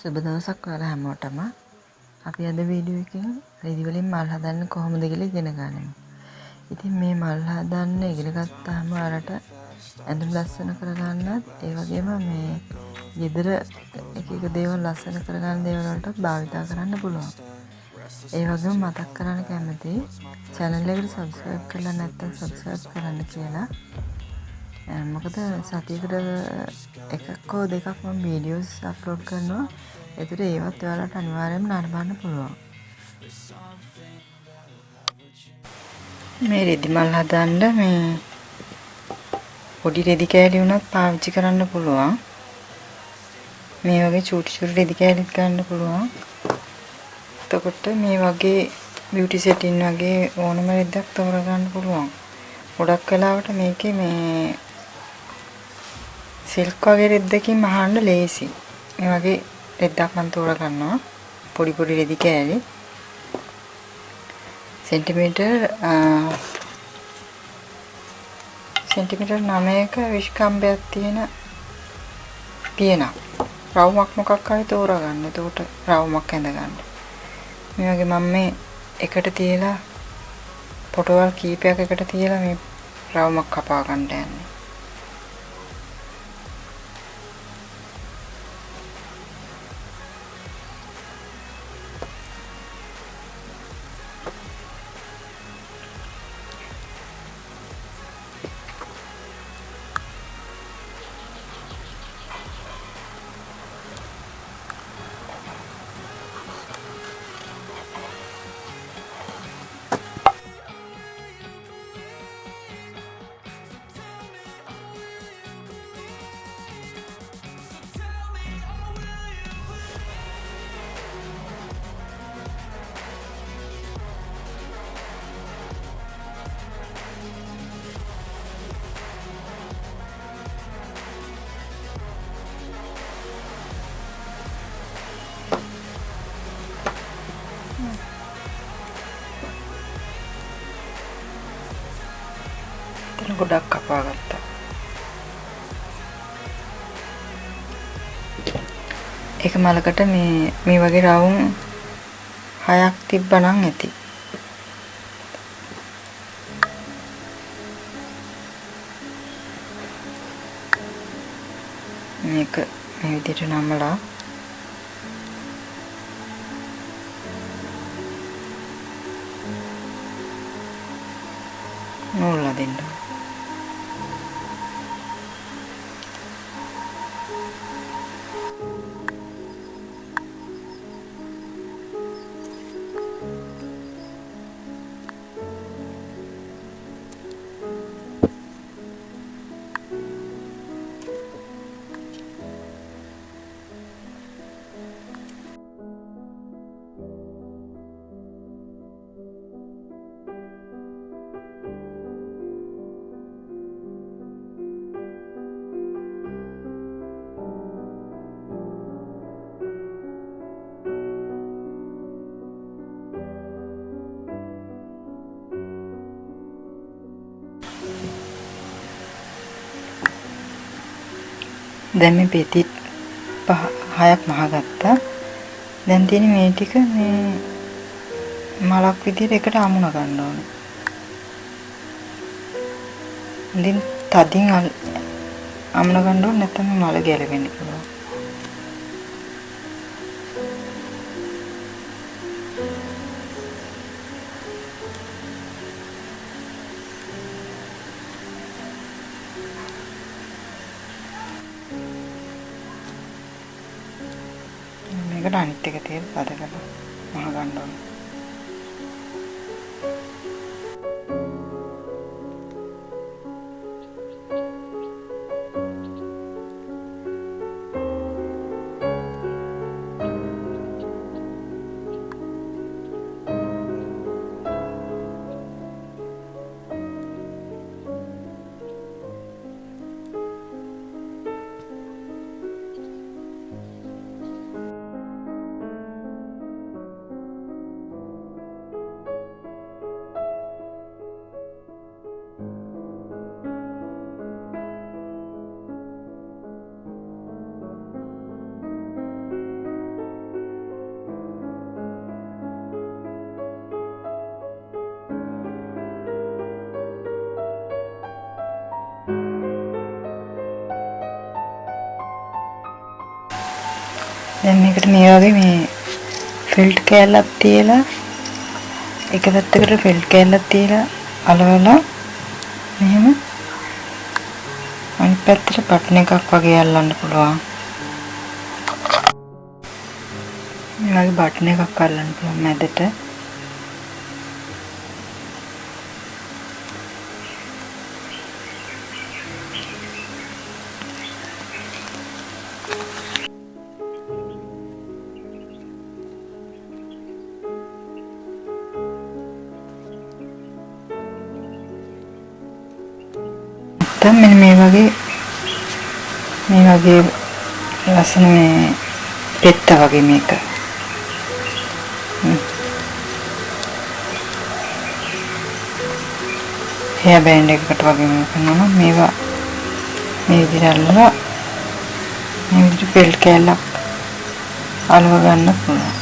සුබ දවසක් ඔයාලා හැමෝටම. අපි අද වීඩියෝ එකෙන් රෙදි වලින් මල් හදන්න කොහොමද කියලා ඉගෙන ගන්නෙමු. ඉතින් මේ මල් හදන්න ඉගෙන ගත්තාම ඔයාලට ඇඳුම් ලස්සන කරගන්නත් ඒ වගේම මේ ගෙදර එක දේවල් ලස්සන කරගන්න දේවල් වලට භාවිතා කරන්න පුළුවන්. ඒ වගේම මතක් කරන්න කැමතියි channel එකට subscribe කරලා නැත්නම් subscribe කරන්න කියලා. මොකද සතියකට එකක් හෝ දෙකක් මම වීඩියෝස් අප්ලෝඩ් කරනවා. ඒතර ඒවත් ඔයාලට අනිවාර්යයෙන්ම නරඹන්න පුළුවන්. මේ රෙදි මල් හදන්න මේ පොඩි රෙදි කෑලි වුණත් පාවිච්චි කරන්න පුළුවන්. මේ වගේ චූටි රෙදි කෑලිත් ගන්න පුළුවන්. එතකොට මේ වගේ බියුටි සෙටින් වගේ ඕනම රෙද්දක් තෝරගන්න පුළුවන්. ගොඩක් වෙලාවට මේකේ මේ සිල්ක් වගේ රෙද්දකින් මහන්න ලේසි. මේ වගේ රෙද්දක් මම තෝරගන්නවා. පොඩි රෙදි කෑලි. සෙන්ටිමීටර් 9ක විශ්කම්භයක් තියෙන පියනක්. රවුමක් මොකක් හරි තෝරගන්න. එතකොට රවුමක් ඇඳගන්න. මේ වගේ මම මේ එකට තියලා පොටවල් කීපයක් එකට තියලා මේ රවුමක් කපා ගන්න යන්නේ. ගොඩක් කපා ගත්තා. එක මලකට මේ වගේ රවුම් 6ක් තිබ්බනම් ඇති. මේක මේ විදිහට නමලා නූල් අදින්න. දැන් මේ පෙති 6ක් මහගත්තා. දැන් තියෙන මේ ටික මේ මලක් විදිහට එකට අමුණ ගන්න ඕනේ. ඉතින් තදින් අමුණ ගන්න ඕනේ නැත්නම් මල ගැලවෙන්න පුළුවන්. මේකට අනිත් එක තියලා පද කරලා මහ ගන්න ඕනේ. දැන් මේකට මේ වගේ මේ ෆෙල්ට් කෑල්ලක් තියලා එක පැත්තකට ෆෙල්ට් කෑල්ලක් තියලා අලවලා මෙහෙම අනිත් පැත්තට බටන් එකක් වගේ අල්ලන්න පුළුවන්. මේ වගේ බටන් එකක් අල්ලන්න පුළුවන් මැදට. මෙන්න මේ වගේ ලස්සන මේ පෙත්ත වගේ මේක hear band එකකට වගේ මේක කරනවා. මේවා මේ විදිහට අල්ලලා මේ විදිහට පෙල්ට් කෑල්ලක් අලව ගන්න පුළුවන්.